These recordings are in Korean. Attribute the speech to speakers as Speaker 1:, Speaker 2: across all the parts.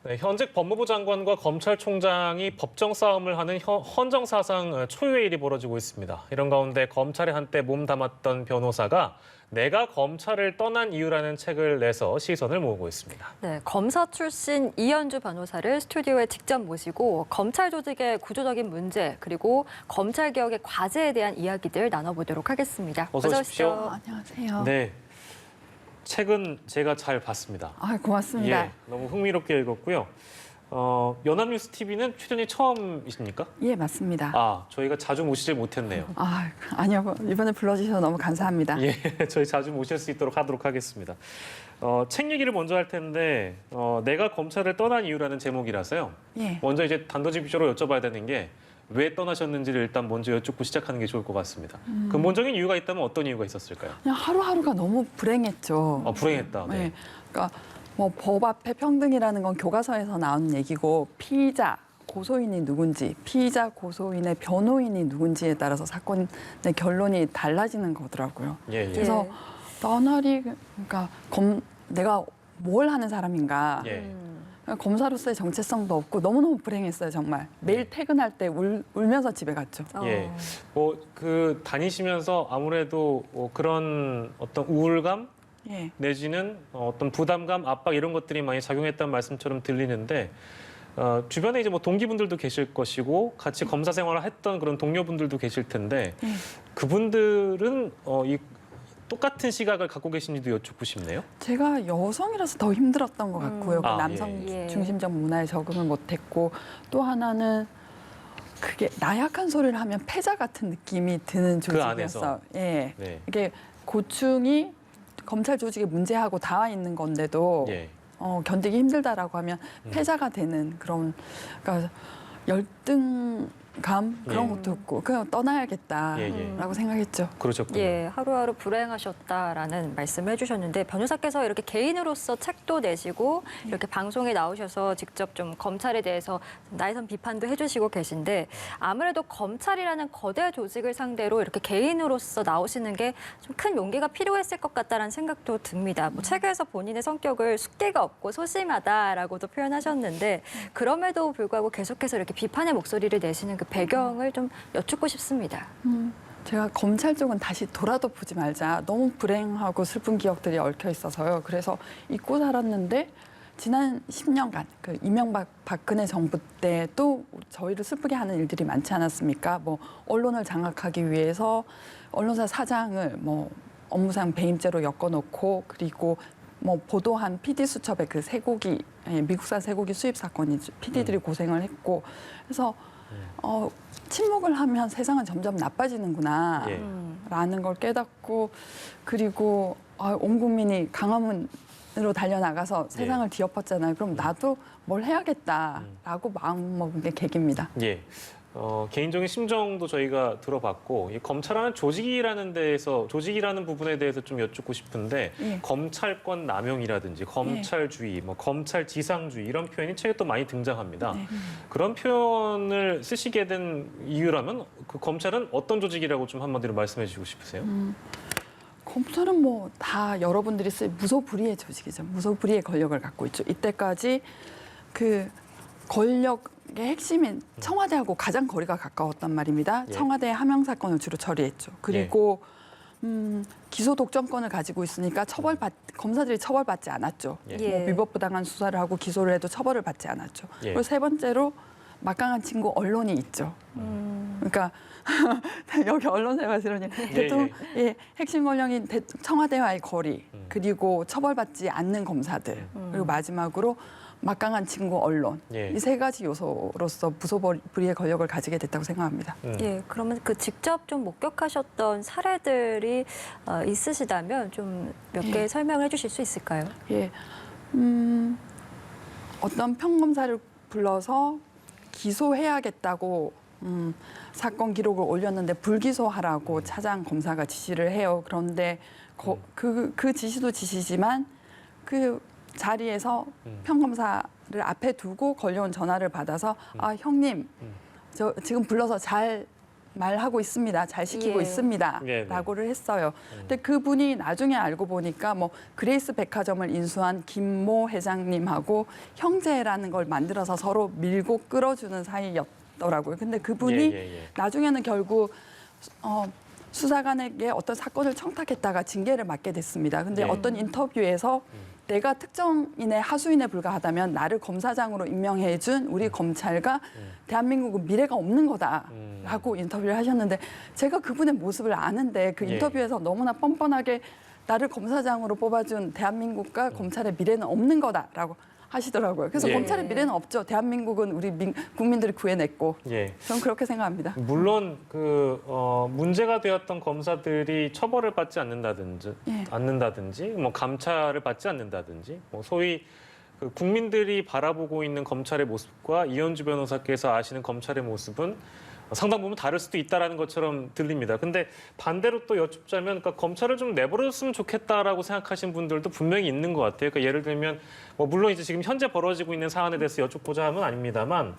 Speaker 1: 네, 현직 법무부 장관과 검찰총장이 법정 싸움을 하는 헌정 사상 초유의 일이 벌어지고 있습니다. 이런 가운데 검찰에 한때 몸담았던 변호사가 내가 검찰을 떠난 이유라는 책을 내서 시선을 모으고 있습니다.
Speaker 2: 네, 검사 출신 이현주 변호사를 스튜디오에 직접 모시고 검찰 조직의 구조적인 문제 그리고 검찰 개혁의 과제에 대한 이야기들 나눠보도록 하겠습니다.
Speaker 1: 어서 오십시오.
Speaker 3: 안녕하세요.
Speaker 1: 네, 책은 제가 잘 봤습니다.
Speaker 3: 고맙습니다.
Speaker 1: 예, 너무 흥미롭게 읽었고요. 연합뉴스 TV는 출연이 처음이십니까?
Speaker 3: 예, 맞습니다.
Speaker 1: 저희가 자주 모시질 못했네요.
Speaker 3: 아니요. 이번에 불러주셔서 너무 감사합니다.
Speaker 1: 예, 저희 자주 모실 수 있도록 하도록 하겠습니다. 책 얘기를 먼저 할 텐데 내가 검찰을 떠난 이유라는 제목이라서요.
Speaker 3: 예.
Speaker 1: 먼저 이제 단도직입적으로 여쭤봐야 되는 게 왜 떠나셨는지를 일단 먼저 여쭙고 시작하는 게 좋을 것 같습니다. 근본적인 이유가 있다면 어떤 이유가 있었을까요?
Speaker 3: 그냥 하루하루가 너무 불행했죠.
Speaker 1: 불행했다. 네.
Speaker 3: 네. 그러니까 뭐 법 앞에 평등이라는 건 교과서에서 나오는 얘기고 피의자, 고소인이 누군지, 피의자, 고소인의 변호인이 누군지에 따라서 사건의 결론이 달라지는 거더라고요.
Speaker 1: 예, 예.
Speaker 3: 그래서 떠나리 그러니까 내가 뭘 하는 사람인가.
Speaker 1: 예.
Speaker 3: 검사로서의 정체성도 없고 너무너무 불행했어요, 정말. 매일 퇴근할 때 울면서 집에 갔죠.
Speaker 1: 예. 다니시면서 아무래도 그런 어떤 우울감
Speaker 3: 예.
Speaker 1: 내지는 어떤 부담감, 압박 이런 것들이 많이 작용했다는 말씀처럼 들리는데 주변에 이제 뭐 동기분들도 계실 것이고 같이 검사 생활을 했던 그런 동료분들도 계실 텐데 그분들은 이 똑같은 시각을 갖고 계신지도 여쭙고 싶네요.
Speaker 3: 제가 여성이라서 더 힘들었던 것 같고요. 그 남성
Speaker 2: 예.
Speaker 3: 중심적 문화에 적응을 못했고 또 하나는 그게 나약한 소리를 하면 패자 같은 느낌이 드는 조직이었어요. 예.
Speaker 1: 네.
Speaker 3: 이게 고충이 검찰 조직에 문제하고 닿아 있는 건데도
Speaker 1: 예.
Speaker 3: 견디기 힘들다라고 하면 패자가 되는 그런 그러니까 열등감 그런
Speaker 1: 예.
Speaker 3: 것도 있고 그냥 떠나야겠다라고
Speaker 1: 예.
Speaker 3: 생각했죠.
Speaker 1: 그러셨군요.
Speaker 2: 예, 하루하루 불행하셨다라는 말씀을 해주셨는데 변호사께서 이렇게 개인으로서 책도 내시고 이렇게 방송에 나오셔서 직접 좀 검찰에 대해서 나이선 비판도 해주시고 계신데 아무래도 검찰이라는 거대 조직을 상대로 이렇게 개인으로서 나오시는 게 좀 큰 용기가 필요했을 것 같다라는 생각도 듭니다. 뭐 책에서 본인의 성격을 숙대가 없고 소심하다라고도 표현하셨는데 그럼에도 불구하고 계속해서 이렇게 비판의 목소리를 내시는 그 배경을 좀 여쭙고 싶습니다.
Speaker 3: 제가 검찰 쪽은 다시 돌아도 보지 말자. 너무 불행하고 슬픈 기억들이 얽혀 있어서요. 그래서 잊고 살았는데 지난 10년간 그 이명박 박근혜 정부 때 또 저희를 슬프게 하는 일들이 많지 않았습니까? 뭐 언론을 장악하기 위해서 언론사 사장을 뭐 업무상 배임죄로 엮어놓고 그리고 뭐 보도한 PD 수첩의 그 쇠고기 미국산 쇠고기 수입 사건이 PD들이 고생을 했고 그래서 침묵을 하면 세상은 점점 나빠지는구나
Speaker 1: 예.
Speaker 3: 라는 걸 깨닫고 그리고 온 국민이 강화문으로 달려나가서 세상을 뒤엎었잖아요. 그럼 나도 뭘 해야겠다라고 마음먹은 게 계기입니다.
Speaker 1: 예. 개인적인 심정도 저희가 들어봤고 이 검찰하는 조직이라는 부분에 대해서 좀 여쭙고 싶은데
Speaker 3: 예.
Speaker 1: 검찰권 남용이라든지 검찰주의, 뭐 검찰 지상주의 이런 표현이 책에 또 많이 등장합니다. 그런 표현을 쓰시게 된 이유라면 그 검찰은 어떤 조직이라고 좀 한마디로 말씀해 주시고 싶으세요?
Speaker 3: 검찰은 뭐 다 여러분들이 쓸 무소불위의 조직이죠. 무소불위의 권력을 갖고 있죠. 이때까지 그 권력의 핵심인 청와대하고 가장 거리가 가까웠단 말입니다.
Speaker 1: 예.
Speaker 3: 청와대 하명 사건을 주로 처리했죠. 그리고 기소 독점권을 가지고 있으니까 검사들이 처벌받지 않았죠.
Speaker 1: 예.
Speaker 3: 뭐 위법부당한 수사를 하고 기소를 해도 처벌을 받지 않았죠.
Speaker 1: 예.
Speaker 3: 그리고 세 번째로 막강한 친구 언론이 있죠. 그러니까 여기 언론사가 싫으니 핵심 권력인 청와대와의 거리 그리고 처벌받지 않는 검사들 그리고 마지막으로 막강한 친구 언론 이 세 가지 요소로서 무소불위의 권력을 가지게 됐다고 생각합니다.
Speaker 2: 예, 그러면 그 직접 좀 목격하셨던 사례들이 있으시다면 좀 몇 개 설명을 해주실 수 있을까요?
Speaker 3: 예, 어떤 평검사를 불러서 기소해야겠다고 사건 기록을 올렸는데 불기소하라고 차장 검사가 지시를 해요. 그런데 그 지시도 지시지만 그 자리에서 평검사를 앞에 두고 걸려온 전화를 받아서 형님 저 지금 불러서 잘 말하고 있습니다. 잘 시키고
Speaker 2: 예.
Speaker 3: 있습니다.
Speaker 1: 네, 네.
Speaker 3: 라고를 했어요. 근데 그분이 나중에 알고 보니까 뭐 그레이스 백화점을 인수한 김모 회장님하고 형제라는 걸 만들어서 서로 밀고 끌어주는 사이였더라고요. 근데 그분이
Speaker 1: 예.
Speaker 3: 나중에는 결국 수사관에게 어떤 사건을 청탁했다가 징계를 받게 됐습니다. 근데
Speaker 1: 예.
Speaker 3: 어떤 인터뷰에서 내가 특정인의 하수인에 불과하다면 나를 검사장으로 임명해준 우리 검찰과 대한민국은 미래가 없는 거다라고 인터뷰를 하셨는데 제가 그분의 모습을 아는데 그
Speaker 1: 예.
Speaker 3: 인터뷰에서 너무나 뻔뻔하게 나를 검사장으로 뽑아준 대한민국과 검찰의 미래는 없는 거다라고 하시더라고요. 그래서
Speaker 1: 예.
Speaker 3: 검찰의 미래는 없죠. 대한민국은 우리 국민들이 구해냈고
Speaker 1: 예.
Speaker 3: 저는 그렇게 생각합니다.
Speaker 1: 물론 문제가 되었던 검사들이 처벌을 받지
Speaker 3: 예.
Speaker 1: 않는다든지 뭐 감찰을 받지 않는다든지 뭐 소위 그 국민들이 바라보고 있는 검찰의 모습과 이현주 변호사께서 아시는 검찰의 모습은 상당 부분 다를 수도 있다라는 것처럼 들립니다. 근데 반대로 또 여쭙자면 그러니까 검찰을 좀 내버려뒀으면 좋겠다라고 생각하시는 분들도 분명히 있는 것 같아요. 그러니까 예를 들면 뭐 물론 이제 지금 현재 벌어지고 있는 사안에 대해서 여쭙고자 하면 아닙니다만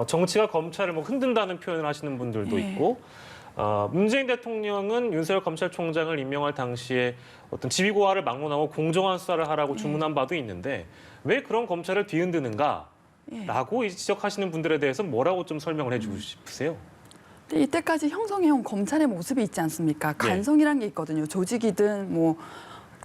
Speaker 1: 정치가 검찰을 뭐 흔든다는 표현을 하시는 분들도
Speaker 3: 예.
Speaker 1: 있고 문재인 대통령은 윤석열 검찰총장을 임명할 당시에 어떤 지휘고하를 막론하고 공정한 수사를 하라고 주문한 바도 있는데 왜 그런 검찰을 뒤흔드는가? 라고 지적하시는 분들에 대해서 뭐라고 좀 설명을 해주고 싶으세요?
Speaker 3: 근데 이때까지 형성해온 검찰의 모습이 있지 않습니까? 간성이란 게 있거든요. 조직이든 뭐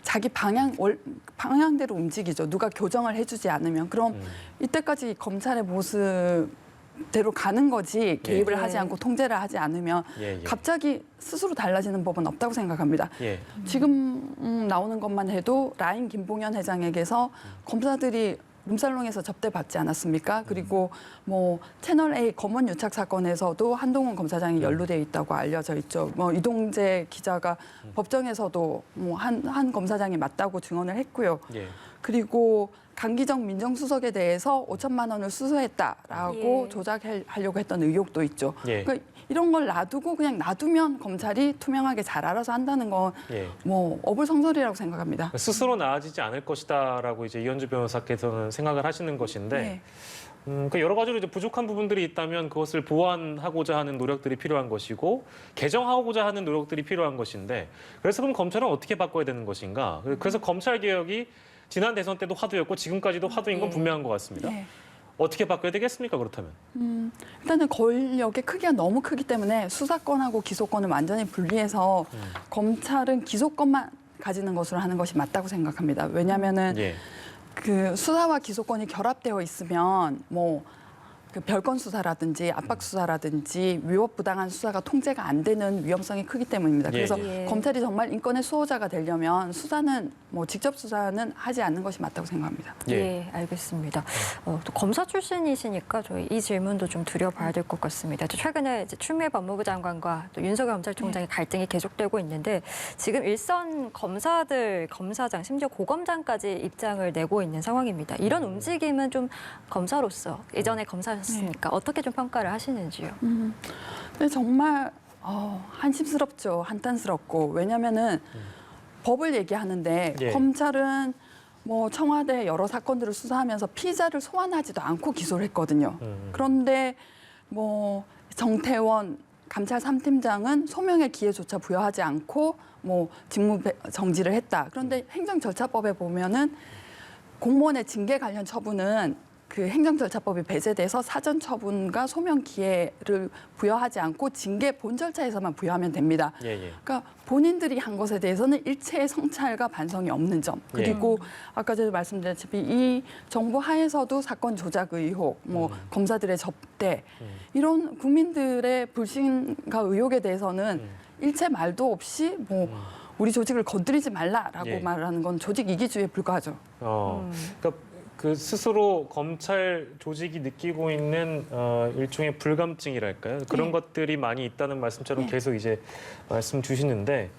Speaker 3: 자기 방향대로 움직이죠. 누가 교정을 해주지 않으면. 그럼 이때까지 검찰의 모습대로 가는 거지 개입을
Speaker 2: 예.
Speaker 3: 하지 않고 통제를 하지 않으면
Speaker 1: 예.
Speaker 3: 갑자기 스스로 달라지는 법은 없다고 생각합니다.
Speaker 1: 예.
Speaker 3: 지금 나오는 것만 해도 라인 김봉현 회장에게서 검사들이 룸살롱에서 접대받지 않았습니까? 그리고 뭐 채널 A 검언 유착 사건에서도 한동훈 검사장이 연루돼 있다고 알려져 있죠. 뭐 이동재 기자가 법정에서도 뭐 한 검사장이 맞다고 증언을 했고요.
Speaker 1: 예.
Speaker 3: 그리고 강기정 민정수석에 대해서 5천만 원을 수수했다라고
Speaker 2: 예.
Speaker 3: 조작하려고 했던 의혹도 있죠.
Speaker 1: 예.
Speaker 3: 그러니까 이런 걸 놔두고 그냥 놔두면 검찰이 투명하게 잘 알아서 한다는 건
Speaker 1: 예.
Speaker 3: 뭐 어불성설이라고 생각합니다.
Speaker 1: 스스로 나아지지 않을 것이다라고 이제 이현주 변호사께서는 생각을 하시는 것인데
Speaker 3: 네.
Speaker 1: 그러니까 여러 가지로 이제 부족한 부분들이 있다면 그것을 보완하고자 하는 노력들이 필요한 것이고 개정하고자 하는 노력들이 필요한 것인데 그래서 그럼 검찰은 어떻게 바꿔야 되는 것인가? 그래서 검찰 개혁이 지난 대선 때도 화두였고 지금까지도 화두인 건
Speaker 2: 예.
Speaker 1: 분명한 것 같습니다.
Speaker 3: 예.
Speaker 1: 어떻게 바꿔야 되겠습니까? 그렇다면?
Speaker 3: 일단은 권력의 크기가 너무 크기 때문에 수사권하고 기소권을 완전히 분리해서 검찰은 기소권만 가지는 것으로 하는 것이 맞다고 생각합니다. 왜냐하면은
Speaker 1: 예.
Speaker 3: 그 수사와 기소권이 결합되어 있으면 뭐 그 별건 수사라든지 압박 수사라든지 위법 부당한 수사가 통제가 안 되는 위험성이 크기 때문입니다.
Speaker 1: 예,
Speaker 3: 그래서
Speaker 2: 예.
Speaker 3: 검찰이 정말 인권의 수호자가 되려면 수사는 뭐 직접 수사는 하지 않는 것이 맞다고 생각합니다.
Speaker 2: 예, 알겠습니다. 또 검사 출신이시니까 저희 이 질문도 좀 드려봐야 될 것 같습니다. 최근에 이제 추미애 법무부 장관과 또 윤석열 검찰총장의 갈등이 계속되고 있는데 지금 일선 검사들, 검사장, 심지어 고검장까지 입장을 내고 있는 상황입니다. 이런 움직임은 좀 검사로서 예전에 검사셨으니까 어떻게 좀 평가를 하시는지요?
Speaker 3: 근데 정말 한심스럽죠. 한탄스럽고. 왜냐면은 법을 얘기하는데
Speaker 1: 예.
Speaker 3: 검찰은 뭐 청와대 여러 사건들을 수사하면서 피의자를 소환하지도 않고 기소를 했거든요. 그런데 뭐 정태원 감찰 3팀장은 소명의 기회조차 부여하지 않고 뭐 직무 정지를 했다. 그런데 행정절차법에 보면은 공무원의 징계 관련 처분은 그 행정절차법이 배제돼서 사전 처분과 소명 기회를 부여하지 않고 징계 본 절차에서만 부여하면 됩니다.
Speaker 1: 예, 예.
Speaker 3: 그러니까 본인들이 한 것에 대해서는 일체의 성찰과 반성이 없는 점. 그리고 아까 제가 말씀드렸다시피 이 정부 하에서도 사건 조작 의혹, 뭐 검사들의 접대 이런 국민들의 불신과 의혹에 대해서는 일체 말도 없이 뭐 우리 조직을 건드리지 말라라고
Speaker 1: 예.
Speaker 3: 말하는 건 조직 이기주의에 불과하죠.
Speaker 1: 그러니까 그 스스로 검찰 조직이 느끼고 있는 일종의 불감증이랄까요? 그런
Speaker 3: 네.
Speaker 1: 것들이 많이 있다는 말씀처럼
Speaker 3: 네.
Speaker 1: 계속 이제 말씀 주시는데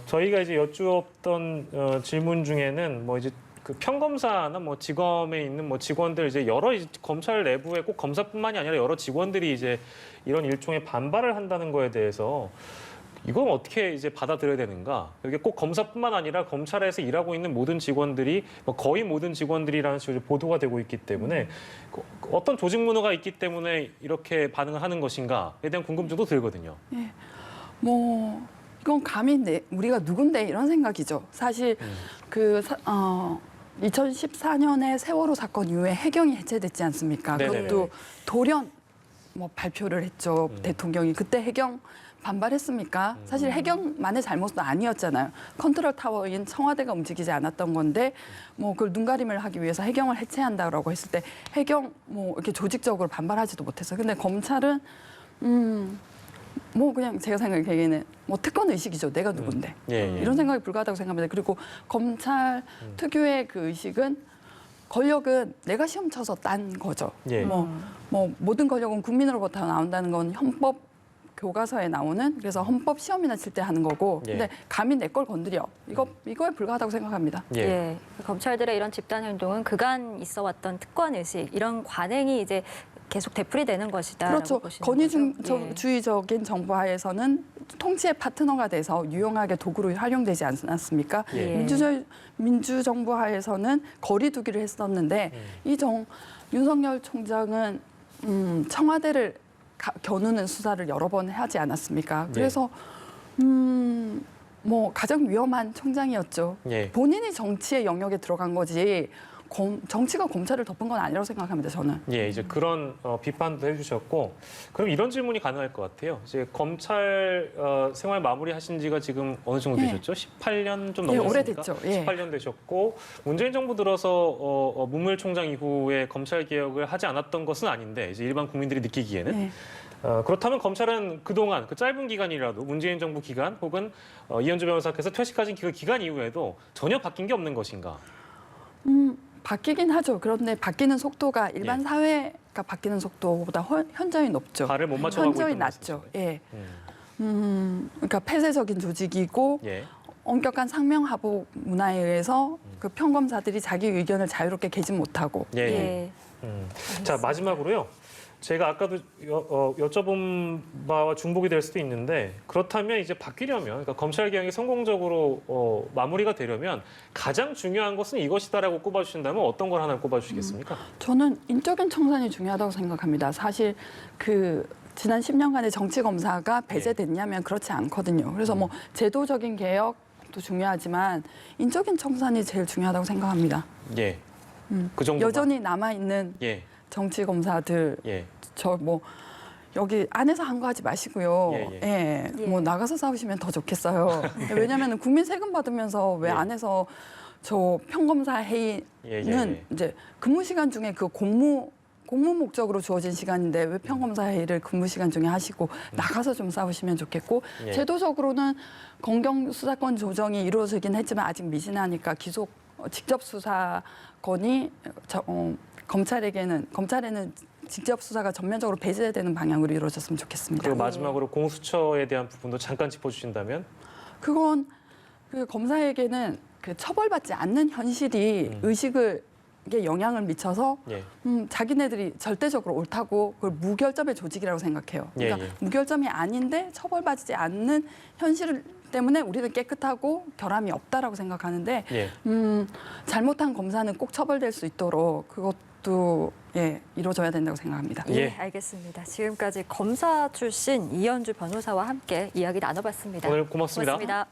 Speaker 1: 저희가 이제 여쭈었던 질문 중에는 뭐 이제 그 평검사나 뭐 지검에 있는 뭐 직원들 이제 여러 이제 검찰 내부에 꼭 검사뿐만이 아니라 여러 직원들이 이제 이런 일종의 반발을 한다는 거에 대해서 이건 어떻게 이제 받아들여야 되는가? 이게 꼭 검사뿐만 아니라 검찰에서 일하고 있는 모든 직원들이 뭐 거의 모든 직원들이라는 식으로 보도가 되고 있기 때문에 어떤 조직 문화가 있기 때문에 이렇게 반응을 하는 것인가에 대한 궁금증도 들거든요.
Speaker 3: 예. 뭐 이건 감히 우리가 누군데 이런 생각이죠. 사실 2014년에 세월호 사건 이후에 해경이 해체됐지 않습니까?
Speaker 1: 네네네.
Speaker 3: 그것도 돌연 뭐 발표를 했죠. 대통령이 그때 해경 반발했습니까? 사실 해경만의 잘못은 아니었잖아요. 컨트롤 타워인 청와대가 움직이지 않았던 건데 뭐 그걸 눈가림을 하기 위해서 해경을 해체한다라고 했을 때 해경 뭐 이렇게 조직적으로 반발하지도 못했어요. 근데 검찰은 뭐 그냥 제가 생각하기에는 뭐 특권 의식이죠. 내가 누군데
Speaker 1: 예.
Speaker 3: 이런 생각이 불가하다고 생각합니다. 그리고 검찰 특유의 그 의식은 권력은 내가 시험 쳐서 딴 거죠.
Speaker 1: 예.
Speaker 3: 뭐 모든 권력은 국민으로부터 나온다는 건 헌법 교과서에 나오는 그래서 헌법 시험이나 칠 때 하는 거고
Speaker 1: 예.
Speaker 3: 근데 감히 내 걸 건드려 이거에 불과하다고 생각합니다.
Speaker 1: 예.
Speaker 2: 예. 검찰들의 이런 집단 행동은 그간 있어 왔던 특권 의식 이런 관행이 이제 계속 되풀이되는 것이다.
Speaker 3: 그렇죠. 권위주의적인 정부 하에서는 통치의 파트너가 돼서 유용하게 도구로 활용되지 않았습니까?
Speaker 1: 예.
Speaker 3: 민주정부 하에서는 거리두기를 했었는데 윤석열 총장은 청와대를 겨누는 수사를 여러 번 하지 않았습니까? 그래서 뭐 가장 위험한 총장이었죠.
Speaker 1: 예.
Speaker 3: 본인이 정치의 영역에 들어간 거지 정치가 검찰을 덮은 건 아니라고 생각합니다. 저는.
Speaker 1: 예, 이제 그런 비판도 해주셨고, 그럼 이런 질문이 가능할 것 같아요. 이제 검찰 생활 마무리하신 지가 지금 어느 정도
Speaker 3: 예.
Speaker 1: 되셨죠? 18년 좀
Speaker 3: 예,
Speaker 1: 넘었습니까?
Speaker 3: 오래됐죠. 예.
Speaker 1: 18년 되셨고, 문재인 정부 들어서 문무일 총장 이후에 검찰 개혁을 하지 않았던 것은 아닌데, 이제 일반 국민들이 느끼기에는.
Speaker 3: 예.
Speaker 1: 그렇다면 검찰은 그동안 그 짧은 기간이라도 문재인 정부 기간 혹은 이현주 변호사께서 퇴직하신 그 기간 이후에도 전혀 바뀐 게 없는 것인가?
Speaker 3: 바뀌긴 하죠. 그런데 바뀌는 속도가 일반
Speaker 1: 예.
Speaker 3: 사회가 바뀌는 속도보다 현저히 높죠.
Speaker 1: 발을 못 맞춰가고
Speaker 3: 현저히
Speaker 1: 있다는
Speaker 3: 낮죠.
Speaker 1: 말씀이시죠?
Speaker 3: 예. 그러니까 폐쇄적인 조직이고
Speaker 1: 예.
Speaker 3: 엄격한 상명하복 문화에 의해서 그 평검사들이 자기 의견을 자유롭게 개진 못하고
Speaker 1: 예. 예.
Speaker 2: 예.
Speaker 1: 자, 마지막으로요. 제가 아까도 여쭤본 바와 중복이 될 수도 있는데 그렇다면 이제 바뀌려면 그러니까 검찰 개혁이 성공적으로 마무리가 되려면 가장 중요한 것은 이것이다라고 꼽아주신다면 어떤 걸 하나 꼽아주시겠습니까?
Speaker 3: 저는 인적인 청산이 중요하다고 생각합니다. 사실 지난 10년간의 정치 검사가 배제됐냐면 그렇지 않거든요. 그래서 뭐 제도적인 개혁도 중요하지만 인적인 청산이 제일 중요하다고 생각합니다.
Speaker 1: 예. 그 정도.
Speaker 3: 여전히 남아 있는
Speaker 1: 예.
Speaker 3: 정치 검사들
Speaker 1: 예.
Speaker 3: 여기 안에서 한 거 하지 마시고요.
Speaker 1: 예,
Speaker 2: 예.
Speaker 3: 뭐 나가서 싸우시면 더 좋겠어요. 왜냐하면 국민 세금 받으면서 왜
Speaker 1: 예.
Speaker 3: 안에서 저 평검사 회의는
Speaker 1: 예.
Speaker 3: 이제 근무 시간 중에 그 공무 목적으로 주어진 시간인데 왜 평검사 회의를 근무 시간 중에 하시고 나가서 좀 싸우시면 좋겠고
Speaker 1: 예.
Speaker 3: 제도적으로는 검경 수사권 조정이 이루어지긴 했지만 아직 미진하니까 직접 수사권이 검찰에는 직접 수사가 전면적으로 배제되는 방향으로 이루어졌으면 좋겠습니다.
Speaker 1: 그리고 마지막으로 공수처에 대한 부분도 잠깐 짚어주신다면?
Speaker 3: 그건 그 검사에게는 그 처벌받지 않는 현실이 의식에 영향을 미쳐서
Speaker 1: 예.
Speaker 3: 자기네들이 절대적으로 옳다고 그걸 무결점의 조직이라고 생각해요. 그러니까
Speaker 1: 예.
Speaker 3: 무결점이 아닌데 처벌받지 않는 현실 때문에 우리는 깨끗하고 결함이 없다라고 생각하는데
Speaker 1: 예.
Speaker 3: 잘못한 검사는 꼭 처벌될 수 있도록 그것도 이루어져야 된다고 생각합니다.
Speaker 2: 예,
Speaker 1: 예.
Speaker 2: 알겠습니다. 지금까지 검사 출신 이현주 변호사와 함께 이야기 나눠봤습니다.
Speaker 1: 오늘 고맙습니다.
Speaker 2: 고맙습니다.